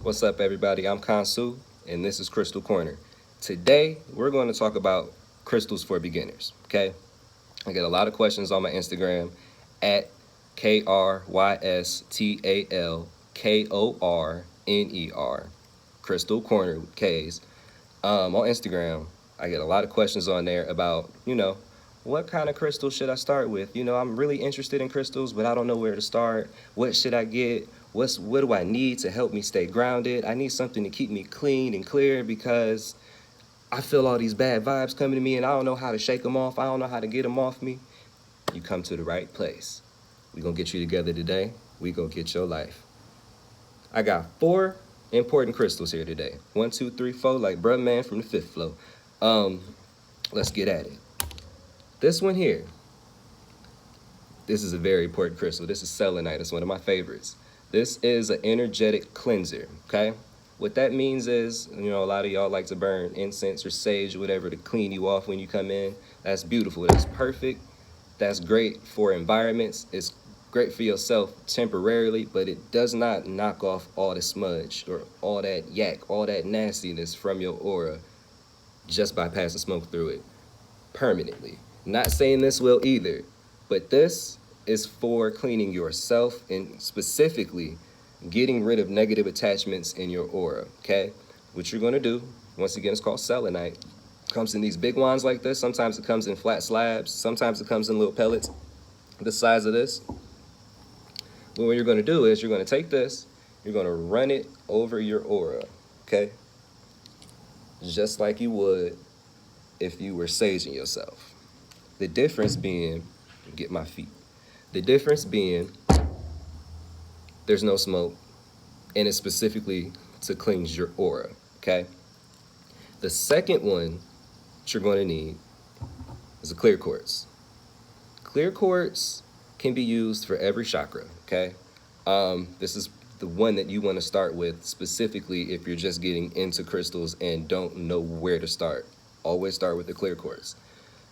What's up, everybody? I'm Kansu, and this is Crystal Corner. Today, we're going to talk about crystals for beginners. Okay, I get a lot of questions on my Instagram at KrystalKorner, Crystal Corner with K's. On Instagram, I get a lot of questions on there about, what kind of crystal should I start with? I'm really interested in crystals, but I don't know where to start. What should I get? What do I need to help me stay grounded? I need something to keep me clean and clear because I feel all these bad vibes coming to me and I don't know how to shake them off. I don't know how to get them off me. You come to the right place. We're going to get you together today. We're going to get your life. I got 4 important crystals here today. 1, 2, 3, 4, like bruh man from the 5th floor. Let's get at it. This one here, this is a very important crystal. This is selenite. It's one of my favorites. This is an energetic cleanser, okay? What that means is, a lot of y'all like to burn incense or sage or whatever to clean you off when you come in. That's beautiful. That's perfect. That's great for environments. It's great for yourself temporarily, but it does not knock off all the smudge or all that yak, all that nastiness from your aura just by passing smoke through it permanently. Not saying this will either, but this is for cleaning yourself and specifically getting rid of negative attachments in your aura, okay? What you're gonna do, once again, it's called selenite. It comes in these big wands like this. Sometimes it comes in flat slabs. Sometimes it comes in little pellets the size of this. But what you're gonna do is you're gonna take this, you're gonna run it over your aura, okay? Just like you would if you were saging yourself. The difference being, get my feet. The difference being, there's no smoke, and it's specifically to cleanse your aura, okay? The second one that you're going to need is a clear quartz. Clear quartz can be used for every chakra, okay? This is the one that you want to start with specifically if you're just getting into crystals and don't know where to start. Always start with the clear quartz.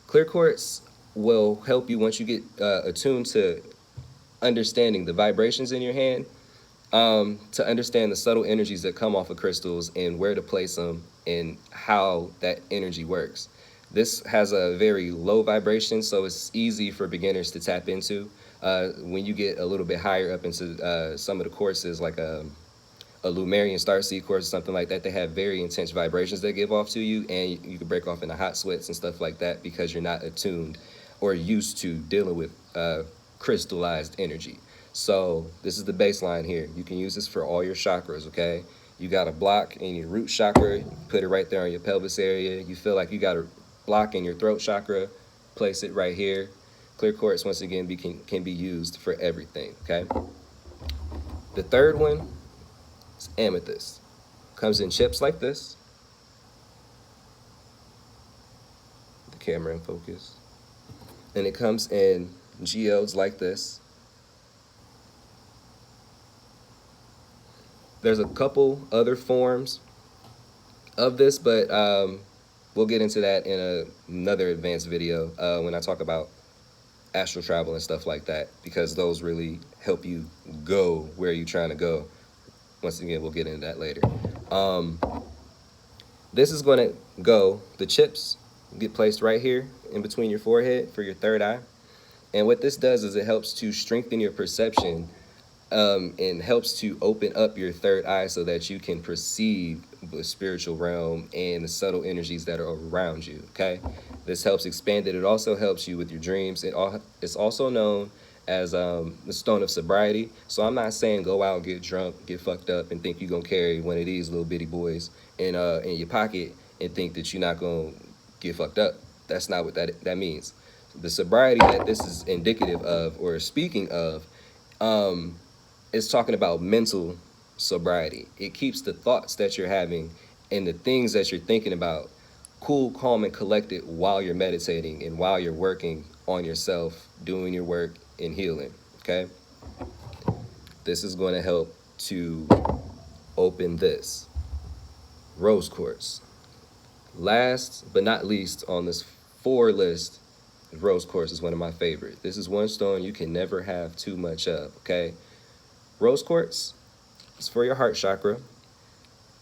Clear quartz will help you once you get attuned to understanding the vibrations in your hand, to understand the subtle energies that come off of crystals and where to place them and how that energy works. This has a very low vibration, so it's easy for beginners to tap into. When you get a little bit higher up into some of the courses, like a Lumerian Starseed course or something like that, they have very intense vibrations that give off to you, and you can break off into hot sweats and stuff like that because you're not attuned or used to dealing with crystallized energy. So this is the baseline here. You can use this for all your chakras, okay? You got a block in your root chakra, put it right there on your pelvis area. You feel like you got a block in your throat chakra, place it right here. Clear quartz, once again, can be used for everything, okay? The third one is amethyst. Comes in chips like this. The camera in focus. And it comes in geodes like this. There's a couple other forms of this, but we'll get into that in another advanced video when I talk about astral travel and stuff like that, because those really help you go where you're trying to go. Once again, we'll get into that later. This is going to go, the chips get placed right here in between your forehead for your third eye. And what this does is it helps to strengthen your perception and helps to open up your third eye so that you can perceive the spiritual realm and the subtle energies that are around you, okay? This helps expand it. It also helps you with your dreams. It's also known as the stone of sobriety. So I'm not saying go out and get drunk, get fucked up, and think you're going to carry one of these little bitty boys in your pocket and think that you're not going to get fucked up. That's not what that means. The sobriety that this is indicative of or speaking of is talking about mental sobriety. It keeps the thoughts that you're having and the things that you're thinking about cool, calm, and collected while you're meditating and while you're working on yourself, doing your work and healing, okay? This is going to help to open this. Rose quartz. Last but not least on this 4 list, rose quartz is one of my favorite. This is one stone you can never have too much of, okay? Rose quartz is for your heart chakra.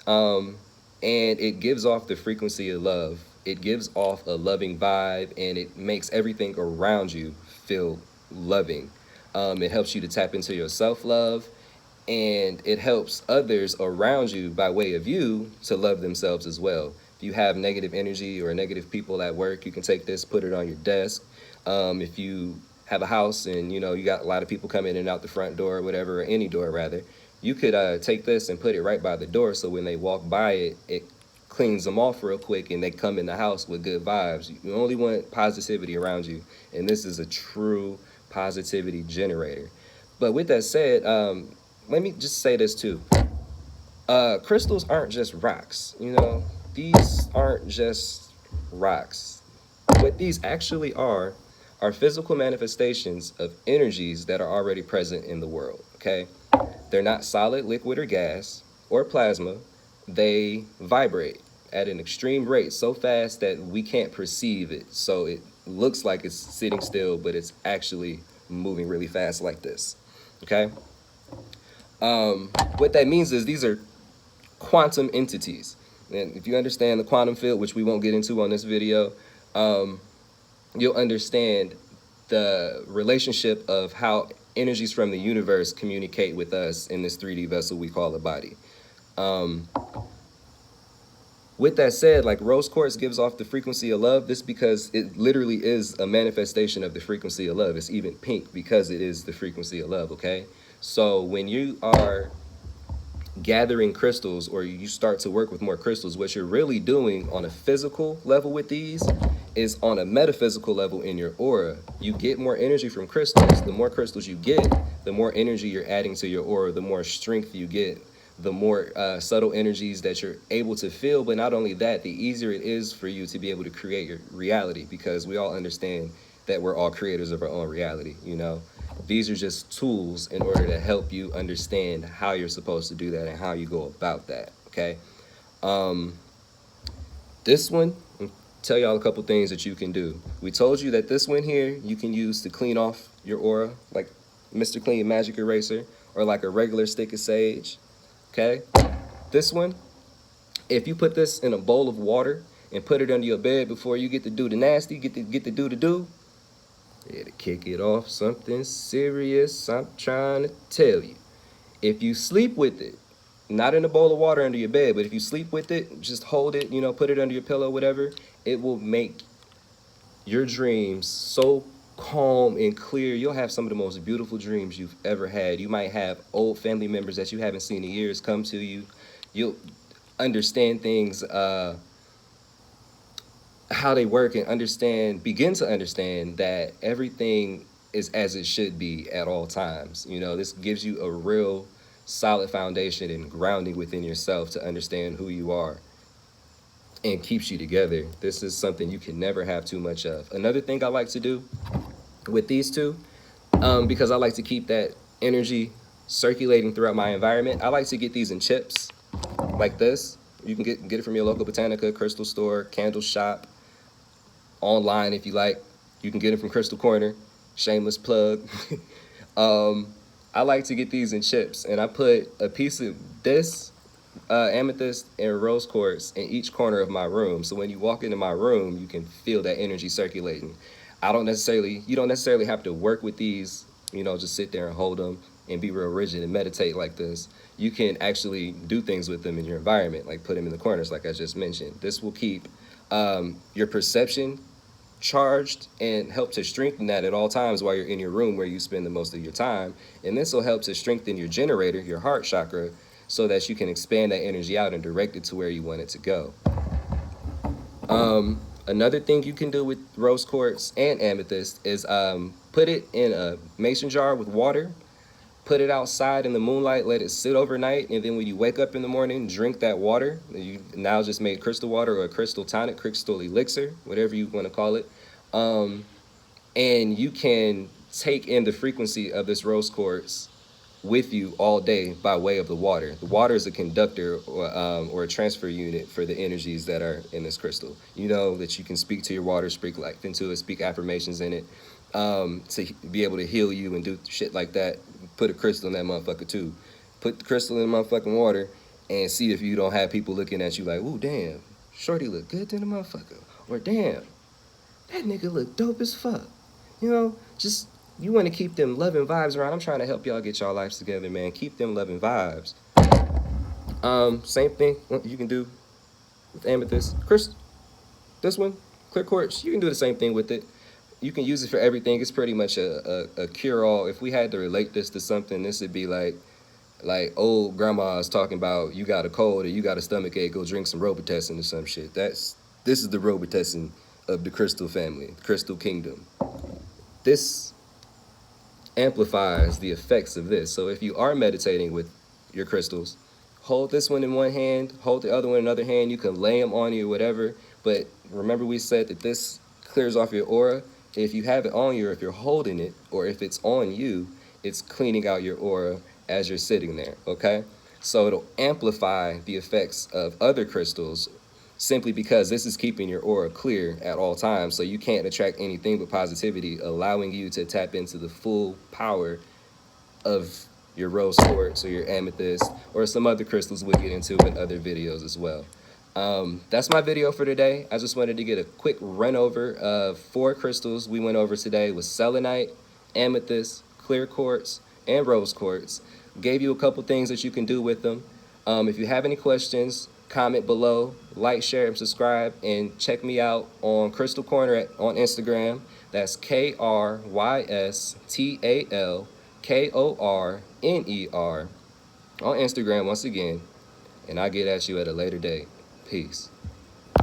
um, and it gives off the frequency of love. It gives off a loving vibe, and it makes everything around you feel loving. It helps you to tap into your self love, and it helps others around you by way of you to love themselves as well. If you have negative energy or negative people at work, you can take this, put it on your desk. If you have a house and you got a lot of people coming in and out the front door or whatever, or any door rather, you could take this and put it right by the door, so when they walk by it, it cleans them off real quick and they come in the house with good vibes. You only want positivity around you, and this is a true positivity generator. But with that said, let me just say this too. Crystals aren't just rocks. These aren't just rocks. What these actually are physical manifestations of energies that are already present in the world. Okay, they're not solid, liquid, or gas, or plasma. They vibrate at an extreme rate, so fast that we can't perceive it. So it looks like it's sitting still, but it's actually moving really fast like this. Okay. What that means is these are quantum entities. And if you understand the quantum field, which we won't get into on this video, you'll understand the relationship of how energies from the universe communicate with us in this 3D vessel we call a body. With that said, like rose quartz gives off the frequency of love, this because it literally is a manifestation of the frequency of love. It's even pink because it is the frequency of love, okay? So when you are gathering crystals, or you start to work with more crystals, what you're really doing on a physical level with these is on a metaphysical level in your aura. You get more energy from crystals. The more crystals you get, the more energy you're adding to your aura, the more strength you get, the more subtle energies that you're able to feel. But not only that, the easier it is for you to be able to create your reality, because we all understand that we're all creators of our own reality. These are just tools in order to help you understand how you're supposed to do that and how you go about that. Okay. This one, I'll tell y'all a couple things that you can do. We told you that this one here you can use to clean off your aura, like Mr. Clean Magic Eraser, or like a regular stick of sage. Okay. This one, if you put this in a bowl of water and put it under your bed before you get to do the nasty, get to do, to kick it off something serious, I'm trying to tell you. If you sleep with it, not in a bowl of water under your bed, but if you sleep with it, just hold it, put it under your pillow, whatever, it will make your dreams so calm and clear. You'll have some of the most beautiful dreams you've ever had. You might have old family members that you haven't seen in years come to you. You'll understand things, how they work, and begin to understand that everything is as it should be at all times. This gives you a real solid foundation and grounding within yourself to understand who you are, and keeps you together. This is something you can never have too much of. Another thing I like to do with these two, because I like to keep that energy circulating throughout my environment, I like to get these in chips like this. You can get it from your local Botanica, crystal store, candle shop, online if you like. You can get it from Crystal Corner. Shameless plug. I like to get these in chips, and I put a piece of this amethyst and rose quartz in each corner of my room. So when you walk into my room, you can feel that energy circulating. You don't necessarily have to work with these, just sit there and hold them and be real rigid and meditate like this. You can actually do things with them in your environment, like put them in the corners, like I just mentioned. This will keep your perception charged and help to strengthen that at all times while you're in your room where you spend the most of your time. And this will help to strengthen your generator, your heart chakra, so that you can expand that energy out and direct it to where you want it to go. Another thing you can do with rose quartz and amethyst is put it in a mason jar with water, put it outside in the moonlight, let it sit overnight, and then when you wake up in the morning, drink that water. You now just made crystal water or a crystal tonic, crystal elixir, whatever you want to call it. And you can take in the frequency of this rose quartz with you all day by way of the water. The water is a conductor or a transfer unit for the energies that are in this crystal. That you can speak to your water, speak life into it, speak affirmations in it, to be able to heal you and do shit like that. Put a crystal in that motherfucker too. Put the crystal in the motherfucking water and see if you don't have people looking at you like, ooh, damn, shorty look good to the motherfucker. Or damn, that nigga look dope as fuck. You know, just you want to keep them loving vibes around. I'm trying to help y'all get y'all lives together, man. Keep them loving vibes. Same thing you can do with amethyst. Chris, this one, clear quartz, you can do the same thing with it. You can use it for everything. It's pretty much a cure-all. If we had to relate this to something, this would be like old grandmas talking about you got a cold or you got a stomach ache, go drink some Robitussin or some shit. This is the Robitussin of the crystal family, crystal kingdom. This amplifies the effects of this. So if you are meditating with your crystals, hold this one in one hand, hold the other one in another hand. You can lay them on you or whatever. But remember we said that this clears off your aura. If you have it on you, or if you're holding it, or if it's on you, it's cleaning out your aura as you're sitting there, okay? So it'll amplify the effects of other crystals simply because this is keeping your aura clear at all times, so you can't attract anything but positivity, allowing you to tap into the full power of your rose quartz or your amethyst or some other crystals we'll get into in other videos as well. That's my video for today. I just wanted to get a quick run over of 4 crystals we went over today with selenite, amethyst, clear quartz, and rose quartz. Gave you a couple things that you can do with them. If you have any questions, comment below, like, share, and subscribe, and check me out on Crystal Corner on Instagram. That's KRYSTALKORNER on Instagram once again, and I'll get at you at a later date. Peace.